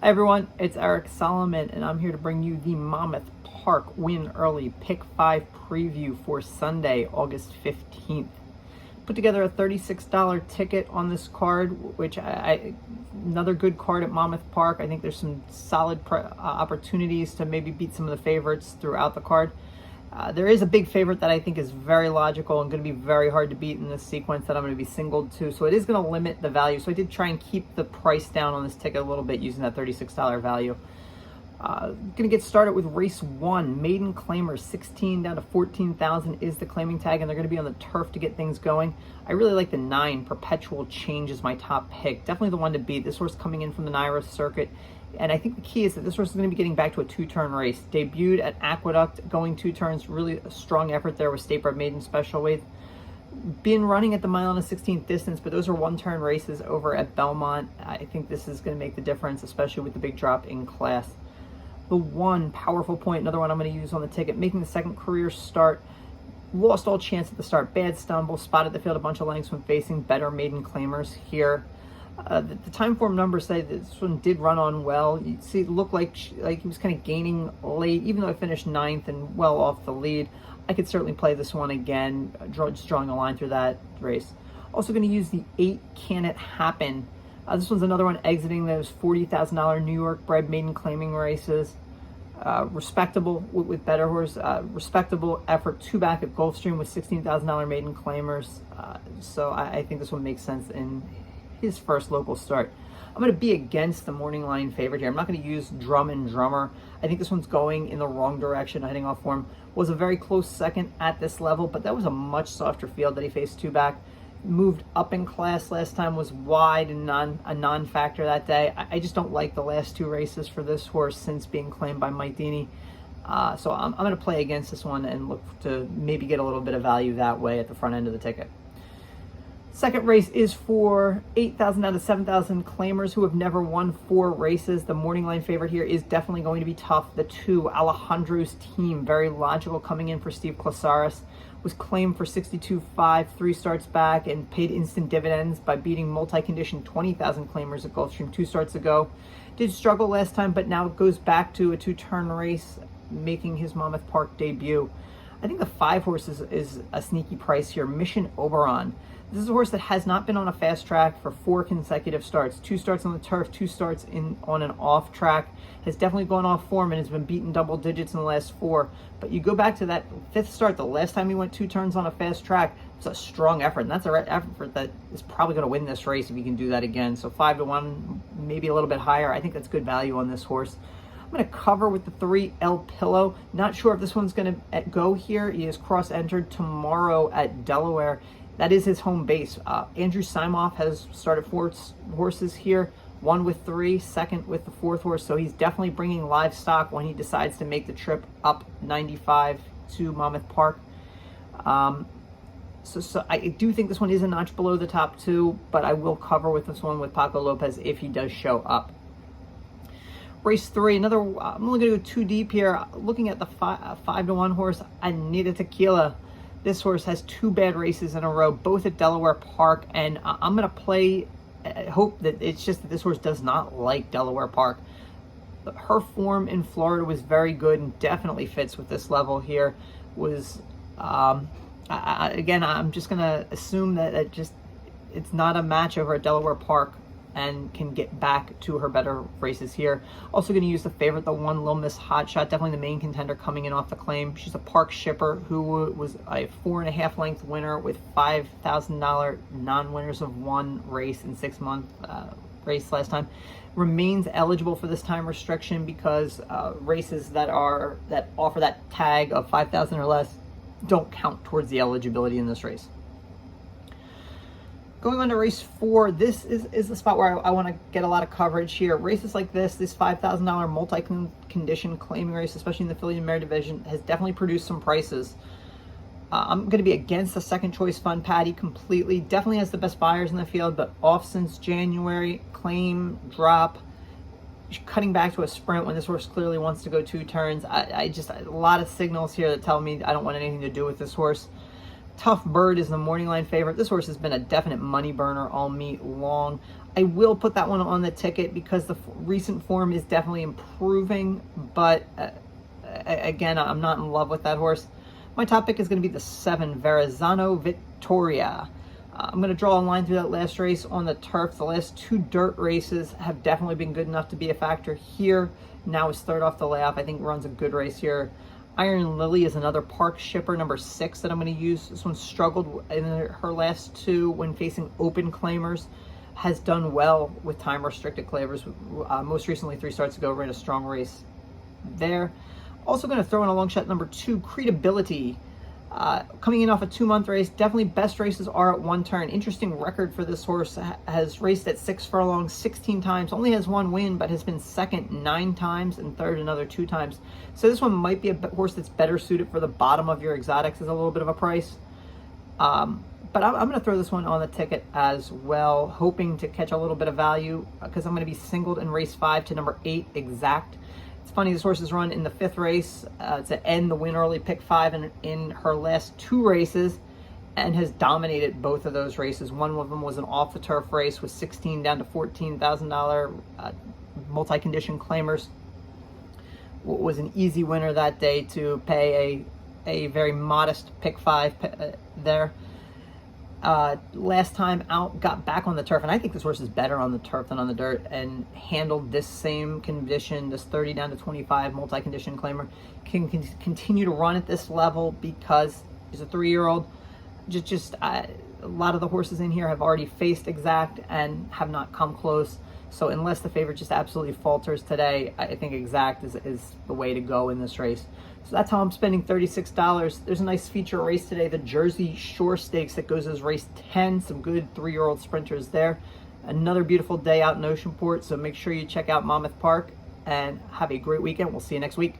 Hi everyone, it's Eric Solomon, and I'm here to bring you the Monmouth Park Win Early Pick-5 preview for Sunday, August 15th. Put together a $36 ticket on this card, which another good card at Monmouth Park. I think there's some solid opportunities to maybe beat some of the favorites throughout the card. There is a big favorite that I think is very logical and going to be very hard to beat in this sequence that I'm going to be singled to. So it is going to limit the value. So I did try and keep the price down on this ticket a little bit using that $36 value. Going to get started with race 1. Maiden Claimer, 16 down to 14,000 is the claiming tag, and they're going to be on the turf to get things going. I really like the 9, Perpetual Change, is my top pick. Definitely the one to beat. This horse coming in from the Naira circuit. And I think the key is that this horse is going to be getting back to a 2-turn race. Debuted at Aqueduct, going 2 turns. Really a strong effort there with State Bred Maiden Special Weight. Been running at the mile and a 16th distance, but those are 1-turn races over at Belmont. I think this is going to make the difference, especially with the big drop in class. The 1, Powerful Point, another one I'm going to use on the ticket, making the second career start. Lost all chance at the start. Bad stumble, spotted the field a bunch of lengths when facing better maiden claimers here. The time form numbers say this one did run on well. You see, it looked like he was kind of gaining late, even though I finished 9th and well off the lead. I could certainly play this one again, just drawing a line through that race. Also going to use the 8, Can It Happen. This one's another one exiting those $40,000 New York bred maiden claiming races. Respectable with better horse. Respectable effort 2 back at Gulfstream with $16,000 maiden claimers. So I think this one makes sense in his first local start. I'm going to be against the morning line favorite here. I'm not going to use Drum and Drummer. I think this one's going in the wrong direction, heading off form. Was a very close second at this level, but that was a much softer field that he faced 2 back. Moved up in class last time, was wide and a non-factor that day. I just don't like the last 2 races for this horse since being claimed by Mike Deeney. So I'm going to play against this one and look to maybe get a little bit of value that way at the front end of the ticket. Second race is for 8,000 out of 7,000 claimers who have never won 4 races. The morning line favorite here is definitely going to be tough. The 2, Alejandro's Team, very logical, coming in for Steve Klosaris. Was claimed for 62.5, 3 starts back, and paid instant dividends by beating multi-condition 20,000 claimers at Gulfstream 2 starts ago. Did struggle last time, but now goes back to a 2-turn race, making his Monmouth Park debut. I think the 5 horse is a sneaky price here. Mission Oberon. This is a horse that has not been on a fast track for 4 consecutive starts. 2 starts on the turf, 2 starts on an off track. Has definitely gone off form and has been beaten double digits in the last 4. But you go back to that 5th start, the last time he went 2 turns on a fast track, it's a strong effort. And that's a effort that is probably going to win this race if he can do that again. So 5-1, maybe a little bit higher. I think that's good value on this horse. I'm going to cover with the 3, El Pillow. Not sure if this one's going to go here. He is cross-entered tomorrow at Delaware. That is his home base. Andrew Simoff has started 4 horses here, 1 with 3, 2nd with the 4th horse. So he's definitely bringing livestock when he decides to make the trip up 95 to Monmouth Park. So I do think this one is a notch below the top 2, but I will cover with this one with Paco Lopez if he does show up. Race 3, I'm only going to go 2 deep here. Looking at the 5-1 horse, Anita Tequila. This horse has 2 bad races in a row, both at Delaware Park, and I'm going to play, hope that it's just that this horse does not like Delaware Park. Her form in Florida was very good and definitely fits with this level here. Again, I'm just going to assume that it's not a match over at Delaware Park and can get back to her better races here. Also going to use the favorite, the 1, Lil Miss Hotshot, definitely the main contender coming in off the claim. She's a Park shipper who was a 4.5 length winner with $5,000 non-winners of 1 race in 6-month race last time. Remains eligible for this time restriction because races that offer that tag of 5,000 or less don't count towards the eligibility in this race. Going on to race 4, this is the spot where I want to get a lot of coverage here. Races like this $5,000 multi-condition claiming race, especially in the filly and mare division, has definitely produced some prices. I'm going to be against the second choice Fun Patty completely. Definitely has the best buyers in the field, but off since January, claim, drop, cutting back to a sprint when this horse clearly wants to go 2 turns. A lot of signals here that tell me I don't want anything to do with this horse. Tough Bird is the morning line favorite. This horse has been a definite money burner all meet long. I will put that one on the ticket because the recent form is definitely improving, but again, I'm not in love with that horse. My top pick is going to be the 7, Verrazano Vittoria. I'm going to draw a line through that last race on the turf. The last 2 dirt races have definitely been good enough to be a factor here. Now is third off the layoff. I think runs a good race here. Iron Lily is another park shipper, number 6, that I'm going to use. This one struggled in her last 2 when facing open claimers. Has done well with time-restricted claimers. Most recently, 3 starts ago, ran a strong race there. Also going to throw in a long shot number 2, Creedability. Coming in off a 2-month race, definitely best races are at 1 turn. Interesting record for this horse. Has raced at 6 furlongs 16 times, only has 1 win, but has been second 9 times and third another 2 times. So this one might be a horse that's better suited for the bottom of your exotics as a little bit of a price. But I'm going to throw this one on the ticket as well, hoping to catch a little bit of value because I'm going to be singled in race 5 to number 8, Exact. It's funny, this horse has run in the 5th race to end the win early Pick-5 in her last 2 races and has dominated both of those races. One of them was an off-the-turf race with 16 down to $14,000 multi-condition claimers. Was an easy winner that day to pay a very modest Pick-5 there. Last time out, got back on the turf, and I think this horse is better on the turf than on the dirt, and handled this same condition, this 30 down to 25 multi-condition claimer. Can continue to run at this level because he's a 3-year-old. A lot of the horses in here have already faced Exact and have not come close. So unless the favorite just absolutely falters today, I think Exact is the way to go in this race. So that's how I'm spending $36. There's a nice feature race today, the Jersey Shore Stakes that goes as race 10. Some good 3-year-old sprinters there. Another beautiful day out in Oceanport, so make sure you check out Monmouth Park and have a great weekend. We'll see you next week.